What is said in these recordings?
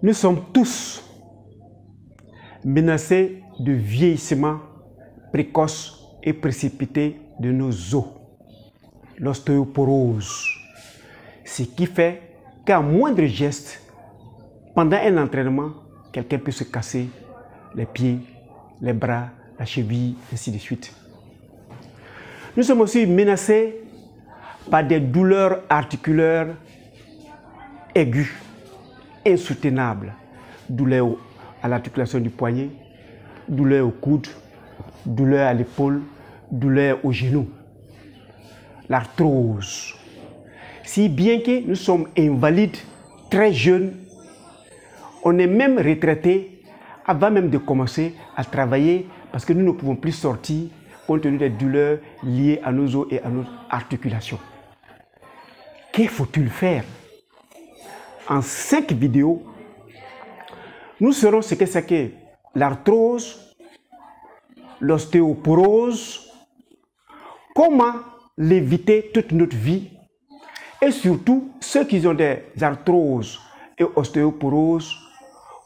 Nous sommes tous menacés de vieillissement précoce et précipité de nos os, l'ostéoporose, ce qui fait qu'à moindre geste, pendant un entraînement, quelqu'un peut se casser les pieds, les bras, la cheville, ainsi de suite. Nous sommes aussi menacés par des douleurs articulaires aiguës, insoutenables, douleurs à l'articulation du poignet, douleurs au coude, douleurs à l'épaule, douleurs au genou. L'arthrose. Si bien que nous sommes invalides, très jeunes, on est même retraité avant même de commencer à travailler parce que nous ne pouvons plus sortir compte tenu des douleurs liées à nos os et à nos articulations. Que faut-il faire? En 5 vidéos, nous saurons ce que c'est que l'arthrose, l'ostéoporose, comment l'éviter toute notre vie et surtout ceux qui ont des arthroses et ostéoporose,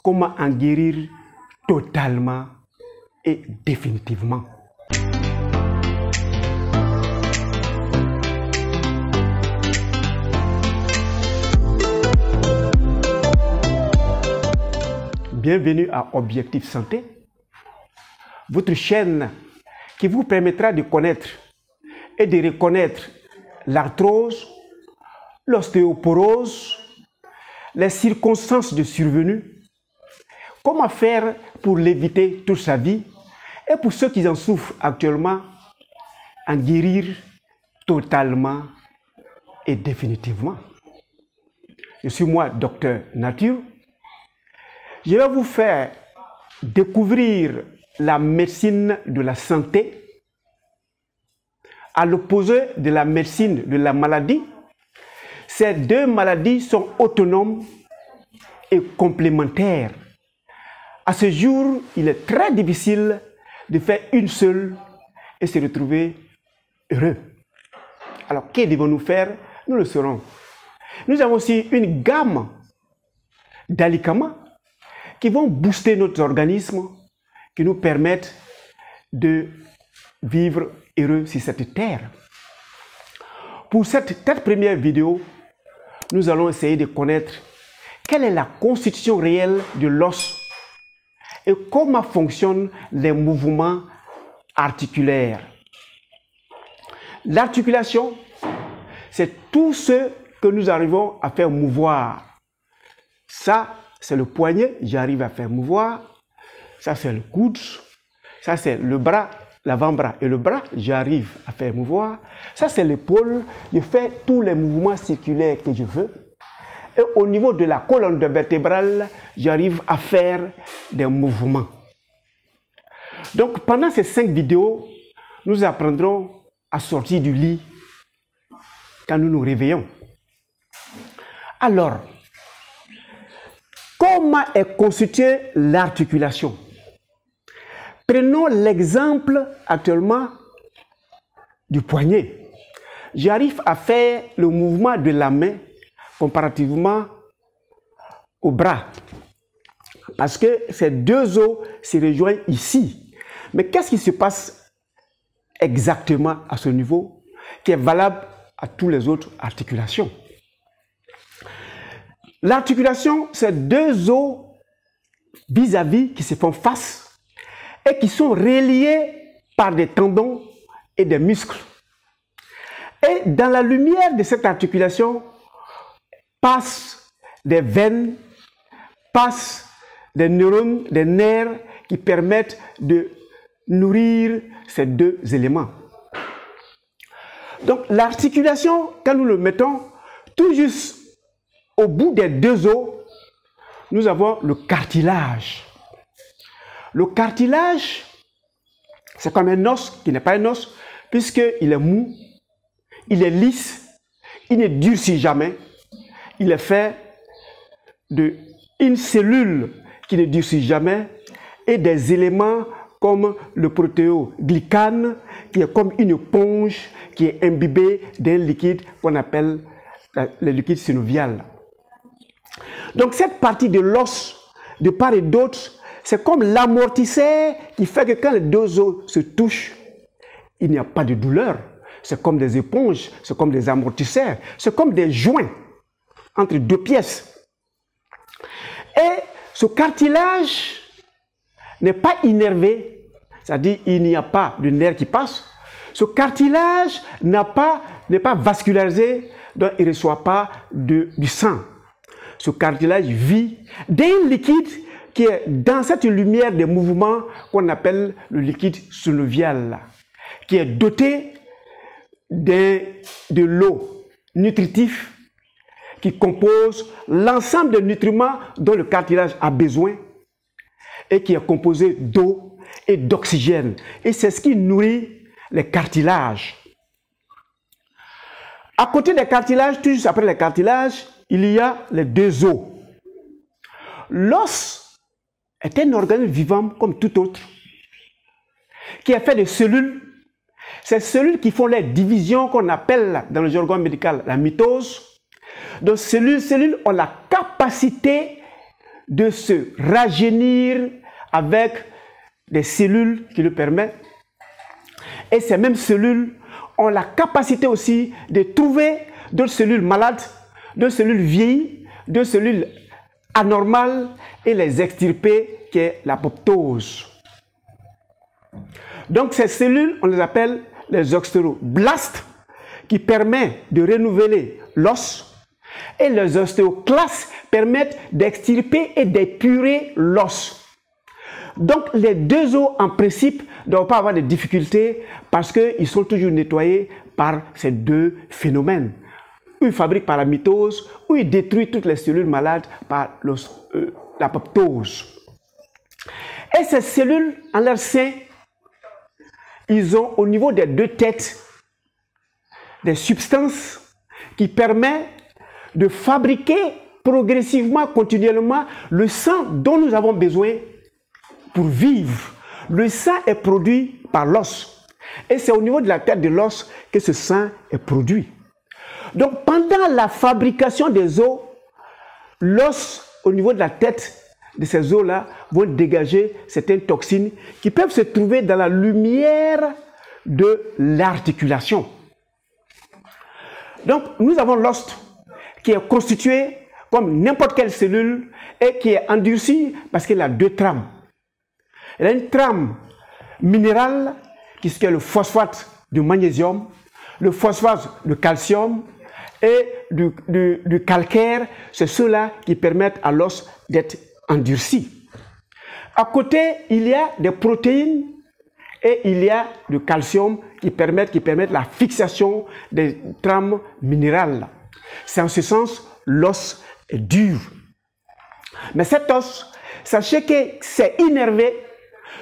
comment en guérir totalement et définitivement. Bienvenue à Objectif Santé, votre chaîne qui vous permettra de connaître et de reconnaître l'arthrose, l'ostéoporose, les circonstances de survenue, comment faire pour l'éviter toute sa vie et pour ceux qui en souffrent actuellement, en guérir totalement et définitivement. Je suis moi, Docteur Nature. Je vais vous faire découvrir la médecine de la santé à l'opposé de la médecine de la maladie. Ces deux maladies sont autonomes et complémentaires. À ce jour, il est très difficile de faire une seule et se retrouver heureux. Alors, que devons-nous faire? Nous le saurons. Nous avons aussi une gamme d'alicaments qui vont booster notre organisme, qui nous permettent de vivre heureux sur cette terre. Pour cette première vidéo, nous allons essayer de connaître quelle est la constitution réelle de l'os et comment fonctionnent les mouvements articulaires. L'articulation, c'est tout ce que nous arrivons à faire mouvoir. Ça, c'est le poignet, j'arrive à faire mouvoir. Ça, c'est le coude. Ça, c'est le bras, l'avant-bras et le bras, j'arrive à faire mouvoir. Ça, c'est l'épaule. Je fais tous les mouvements circulaires que je veux. Et au niveau de la colonne vertébrale, j'arrive à faire des mouvements. Donc, pendant ces 5 vidéos, nous apprendrons à sortir du lit quand nous nous réveillons. Alors, comment est constituée l'articulation? Prenons l'exemple actuellement du poignet. J'arrive à faire le mouvement de la main comparativement au bras. Parce que ces deux os se rejoignent ici. Mais qu'est-ce qui se passe exactement à ce niveau qui est valable à toutes les autres articulations? L'articulation, c'est deux os vis-à-vis qui se font face et qui sont reliés par des tendons et des muscles. Et dans la lumière de cette articulation passent des veines, passent des neurones, des nerfs qui permettent de nourrir ces deux éléments. Donc l'articulation, quand nous le mettons tout juste au bout des deux os, nous avons le cartilage. Le cartilage, c'est comme un os qui n'est pas un os, puisqu'il est mou, il est lisse, il ne durcit jamais. Il est fait d'une cellule qui ne durcit jamais et des éléments comme le protéoglycane, qui est comme une éponge qui est imbibée d'un liquide qu'on appelle le liquide synovial. Donc cette partie de l'os, de part et d'autre, c'est comme l'amortisseur qui fait que quand les deux os se touchent, il n'y a pas de douleur. C'est comme des éponges, c'est comme des amortisseurs, c'est comme des joints entre deux pièces. Et ce cartilage n'est pas innervé, c'est-à-dire il n'y a pas de nerf qui passe. Ce cartilage n'est pas vascularisé, donc il ne reçoit pas du sang. Ce cartilage vit d'un liquide qui est dans cette lumière des mouvements qu'on appelle le liquide synovial, qui est doté de l'eau nutritive qui compose l'ensemble des nutriments dont le cartilage a besoin et qui est composé d'eau et d'oxygène. Et c'est ce qui nourrit les cartilages. À côté des cartilages, tout juste après les cartilages, il y a les deux os. L'os est un organe vivant comme tout autre, qui est fait de cellules. Ces cellules qui font les divisions qu'on appelle dans le jargon médical la mitose. Donc cellules ont la capacité de se rajeunir avec des cellules qui le permettent. Et ces mêmes cellules ont la capacité aussi de trouver d'autres cellules malades, d'autres cellules vieillies, d'autres cellules anormales et les extirper, qui est l'apoptose. Donc ces cellules, on les appelle les ostéoblastes, qui permettent de renouveler l'os, et les ostéoclastes permettent d'extirper et d'épurer l'os. Donc les deux os en principe ne doivent pas avoir de difficultés parce qu'ils sont toujours nettoyés par ces deux phénomènes. Ou ils fabriquent par la mitose, ou ils détruisent toutes les cellules malades par l'apoptose. Et ces cellules en leur sein, ils ont au niveau des deux têtes des substances qui permettent de fabriquer progressivement, continuellement, le sang dont nous avons besoin pour vivre. Le sang est produit par l'os. Et c'est au niveau de la tête de l'os que ce sang est produit. Donc pendant la fabrication des os, l'os au niveau de la tête de ces os-là vont dégager certaines toxines qui peuvent se trouver dans la lumière de l'articulation. Donc nous avons l'os qui est constitué comme n'importe quelle cellule et qui est endurci parce qu'il a deux trames. Il a une trame minérale qui est le phosphate du magnésium, le phosphate du calcium et du calcaire. C'est ceux-là qui permettent à l'os d'être endurci. À côté, il y a des protéines et il y a du calcium qui permettent la fixation des trames minérales. C'est en ce sens, l'os est dur. Mais cet os, sachez que c'est innervé.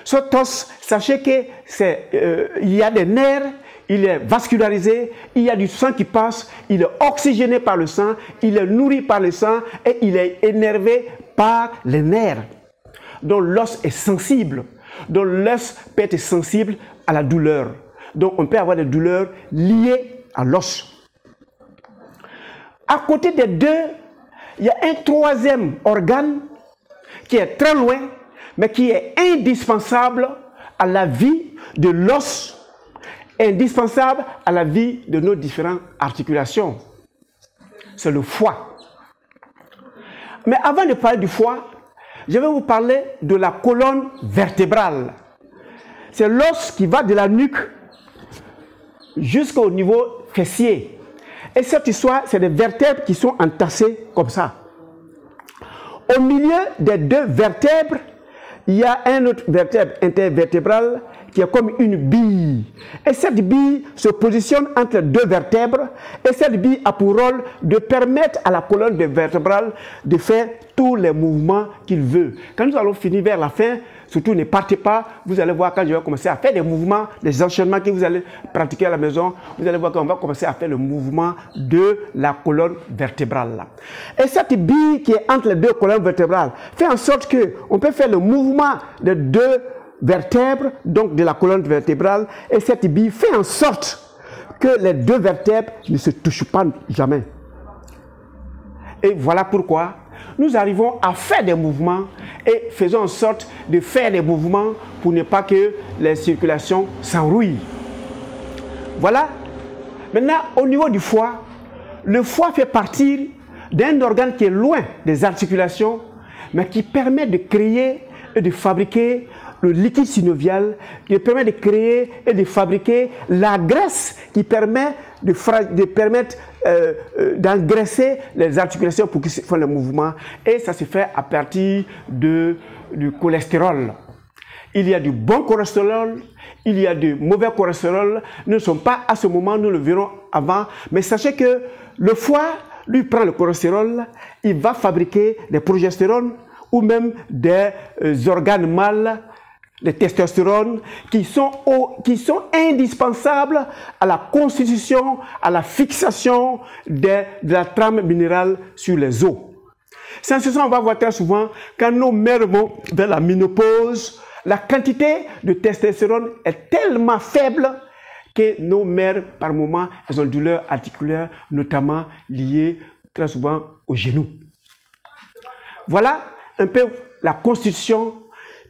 Cet os, sachez qu'il y a des nerfs, il est vascularisé, il y a du sang qui passe, il est oxygéné par le sang, il est nourri par le sang et il est énervé par les nerfs. Donc l'os est sensible. Donc l'os peut être sensible à la douleur. Donc on peut avoir des douleurs liées à l'os. À côté des deux, il y a un troisième organe qui est très loin, mais qui est indispensable à la vie de l'os, indispensable à la vie de nos différentes articulations. C'est le foie. Mais avant de parler du foie, je vais vous parler de la colonne vertébrale. C'est l'os qui va de la nuque jusqu'au niveau fessier. Et cette histoire, c'est des vertèbres qui sont entassées comme ça. Au milieu des deux vertèbres, il y a un autre vertèbre intervertébrale qui est comme une bille. Et cette bille se positionne entre les deux vertèbres. Et cette bille a pour rôle de permettre à la colonne vertébrale de faire tous les mouvements qu'il veut. Quand nous allons finir vers la fin, surtout ne partez pas, vous allez voir quand je vais commencer à faire des mouvements, des enchaînements que vous allez pratiquer à la maison, vous allez voir qu'on va commencer à faire le mouvement de la colonne vertébrale. Et cette bille qui est entre les deux colonnes vertébrales fait en sorte qu'on peut faire le mouvement de deux vertèbres, donc de la colonne vertébrale, et cette bille fait en sorte que les deux vertèbres ne se touchent pas jamais. Et voilà pourquoi nous arrivons à faire des mouvements et faisons en sorte de faire des mouvements pour ne pas que les circulations s'enrouillent. Voilà. Maintenant, au niveau du foie, le foie fait partie d'un organe qui est loin des articulations, mais qui permet de créer et de fabriquer le liquide synovial, qui permet de créer et de fabriquer la graisse qui permet d'engraisser les articulations pour qu'ils fassent le mouvement. Et ça se fait à partir du cholestérol. Il y a du bon cholestérol, il y a du mauvais cholestérol. Nous ne sommes pas à ce moment, nous le verrons avant. Mais sachez que le foie, lui, prend le cholestérol, il va fabriquer des progestérones ou même des organes mâles, les testostérone, qui sont indispensables à la constitution, à la fixation de la trame minérale sur les os. Sans ce on va voir très souvent, quand nos mères vont vers la ménopause, la quantité de testostérone est tellement faible que nos mères, par moment, elles ont douleurs articulaires, notamment liées très souvent aux genoux. Voilà un peu la constitution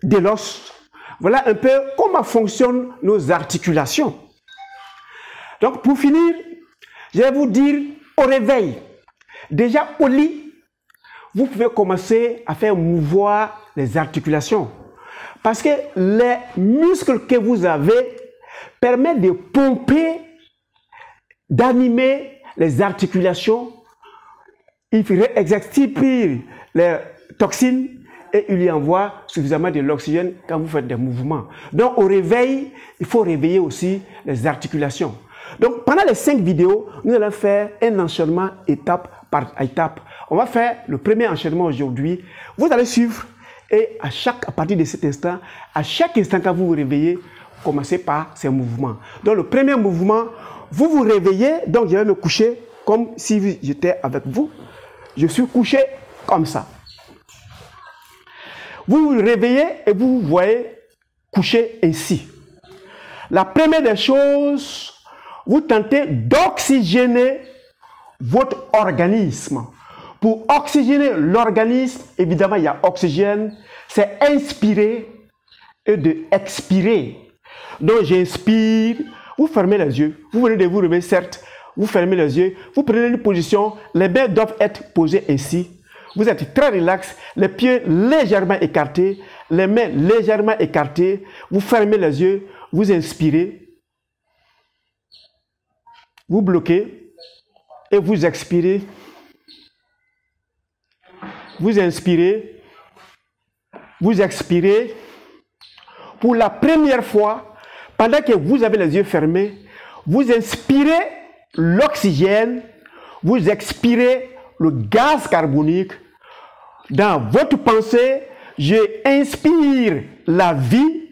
de l'os. Voilà un peu comment fonctionnent nos articulations. Donc, pour finir, je vais vous dire au réveil. Déjà au lit, vous pouvez commencer à faire mouvoir les articulations. Parce que les muscles que vous avez permettent de pomper, d'animer les articulations. Il extirpe les toxines et il y envoie suffisamment de l'oxygène quand vous faites des mouvements. Donc au réveil, il faut réveiller aussi les articulations. Donc pendant les 5 vidéos, nous allons faire un enchaînement étape par étape. On va faire le premier enchaînement aujourd'hui. Vous allez suivre et à partir de cet instant, à chaque instant quand vous vous réveillez, commencez par ces mouvements. Donc le premier mouvement, vous vous réveillez, donc je vais me coucher comme si j'étais avec vous. Je suis couché comme ça. Vous vous réveillez et vous vous voyez couché ainsi. La première des choses, vous tentez d'oxygéner votre organisme. Pour oxygéner l'organisme, évidemment, il y a oxygène, c'est inspirer et de expirer. Donc, j'inspire, vous fermez les yeux, vous venez de vous réveiller, certes, vous fermez les yeux, vous prenez une position, les mains doivent être posées ainsi. Vous êtes très relax, les pieds légèrement écartés, les mains légèrement écartées, vous fermez les yeux, vous inspirez, vous bloquez et vous expirez. Vous inspirez, vous expirez. Pour la première fois, pendant que vous avez les yeux fermés, vous inspirez l'oxygène, vous expirez le gaz carbonique. Dans votre pensée, je inspire la vie,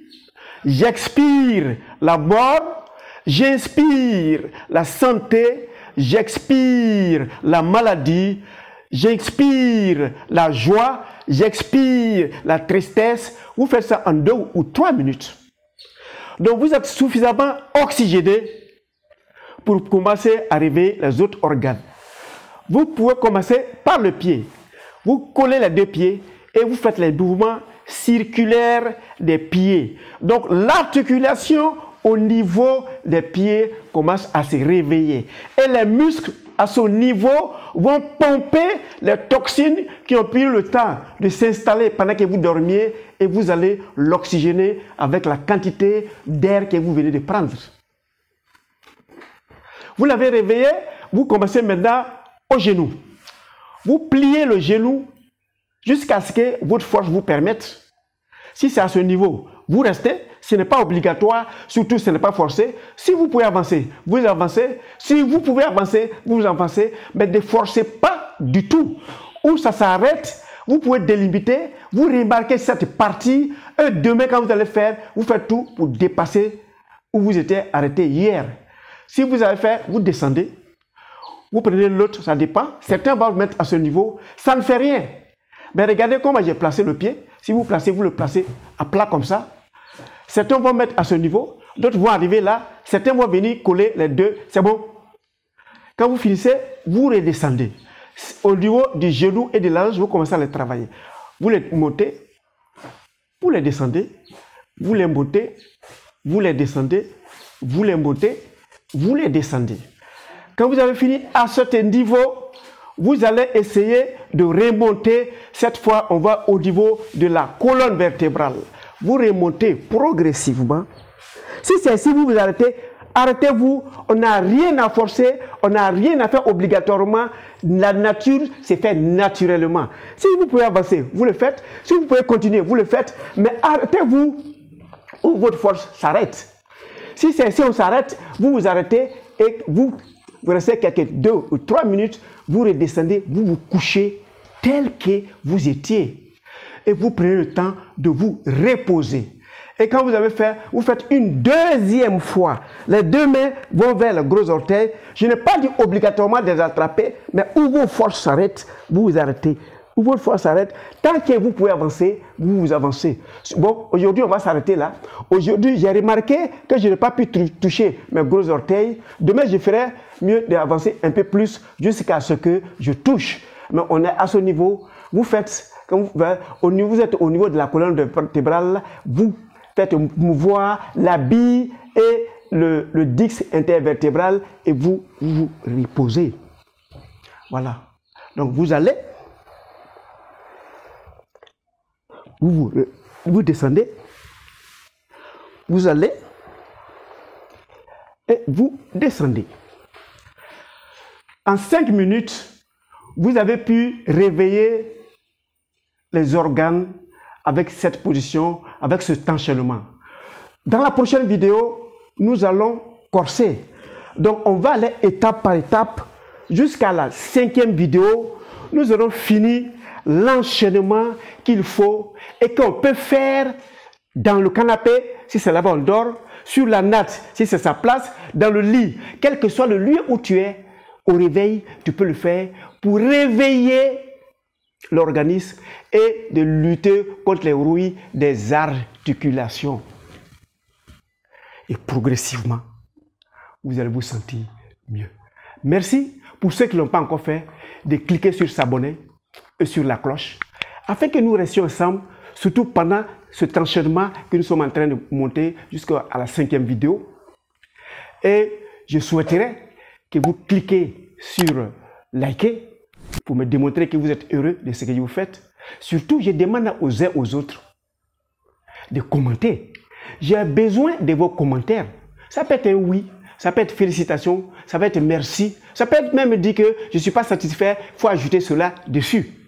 j'expire la mort, j'inspire la santé, j'expire la maladie, j'expire la joie, j'expire la tristesse. Vous faites ça en 2 ou 3 minutes. Donc vous êtes suffisamment oxygéné pour commencer à réveiller les autres organes. Vous pouvez commencer par le pied. Vous collez les 2 pieds et vous faites les mouvements circulaires des pieds. Donc l'articulation au niveau des pieds commence à se réveiller. Et les muscles à ce niveau vont pomper les toxines qui ont pris le temps de s'installer pendant que vous dormiez et vous allez l'oxygéner avec la quantité d'air que vous venez de prendre. Vous l'avez réveillé, vous commencez maintenant au genou. Vous pliez le genou jusqu'à ce que votre force vous permette. Si c'est à ce niveau, vous restez. Ce n'est pas obligatoire, surtout ce n'est pas forcé. Si vous pouvez avancer, vous avancez. Si vous pouvez avancer, vous avancez. Mais ne forcez pas du tout. Où ça s'arrête, vous pouvez délimiter. Vous remarquez cette partie. Et demain, quand vous allez faire, vous faites tout pour dépasser où vous étiez arrêté hier. Si vous avez fait, vous descendez. Vous prenez l'autre, ça dépend. Certains vont mettre à ce niveau. Ça ne fait rien. Mais regardez comment j'ai placé le pied. Si vous placez, vous le placez à plat comme ça. Certains vont mettre à ce niveau. D'autres vont arriver là. Certains vont venir coller les 2. C'est bon. Quand vous finissez, vous redescendez. au niveau du genou et de la hanche, vous commencez à les travailler. Vous les montez, vous les descendez, vous les montez, vous les descendez, vous les montez, vous les descendez. Quand vous avez fini à ce niveau, vous allez essayer de remonter. Cette fois, on va au niveau de la colonne vertébrale. Vous remontez progressivement. Si c'est ainsi, vous vous arrêtez. Arrêtez-vous. On n'a rien à forcer. On n'a rien à faire obligatoirement. La nature s'est fait naturellement. Si vous pouvez avancer, vous le faites. Si vous pouvez continuer, vous le faites. Mais arrêtez-vous où votre force s'arrête. Si c'est ainsi, on s'arrête. Vous vous arrêtez et vous restez quelques 2 ou 3 minutes. Vous redescendez, vous vous couchez tel que vous étiez. Et vous prenez le temps de vous reposer. Et quand vous avez fait, vous faites une deuxième fois. Les deux mains vont vers le gros orteil. Je n'ai pas dit obligatoirement de les attraper, mais où vos forces s'arrêtent, vous vous arrêtez. Où votre force s'arrête, tant que vous pouvez avancer, vous avancez. Bon, aujourd'hui, on va s'arrêter là. Aujourd'hui, j'ai remarqué que je n'ai pas pu toucher mes gros orteils. Demain, je ferai mieux d'avancer un peu plus jusqu'à ce que je touche. Mais on est à ce niveau. Vous faites, quand vous êtes au niveau de la colonne vertébrale, vous faites mouvoir la bille et le disque intervertébral et vous vous reposez. Voilà. Donc, vous allez... Vous descendez, vous allez et vous descendez. En 5 minutes, vous avez pu réveiller les organes avec cette position, avec cet enchaînement. Dans la prochaine vidéo, nous allons corser. Donc, on va aller étape par étape jusqu'à la 5e vidéo. Nous aurons fini l'enchaînement qu'il faut et qu'on peut faire dans le canapé, si c'est là-bas on dort, sur la natte, si c'est sa place, dans le lit, quel que soit le lieu où tu es, au réveil, tu peux le faire pour réveiller l'organisme et de lutter contre les rouilles des articulations. Et progressivement, vous allez vous sentir mieux. Merci pour ceux qui ne l'ont pas encore fait de cliquer sur s'abonner et sur la cloche afin que nous restions ensemble, surtout pendant cet enchaînement que nous sommes en train de monter jusqu'à la 5e vidéo. Et je souhaiterais que vous cliquez sur liker pour me démontrer que vous êtes heureux de ce que vous faites. Surtout, je demande aux uns aux autres de commenter. J'ai besoin de vos commentaires. Ça peut être un oui, ça peut être félicitations, ça peut être merci, ça peut être même dire que je ne suis pas satisfait, il faut ajouter cela dessus.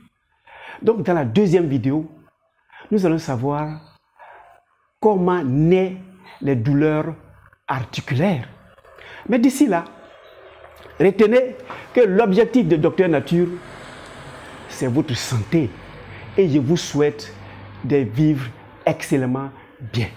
Donc, dans la 2e vidéo, nous allons savoir comment naissent les douleurs articulaires. Mais d'ici là, retenez que l'objectif de Docteur Nature, c'est votre santé. Et je vous souhaite de vivre excellemment bien.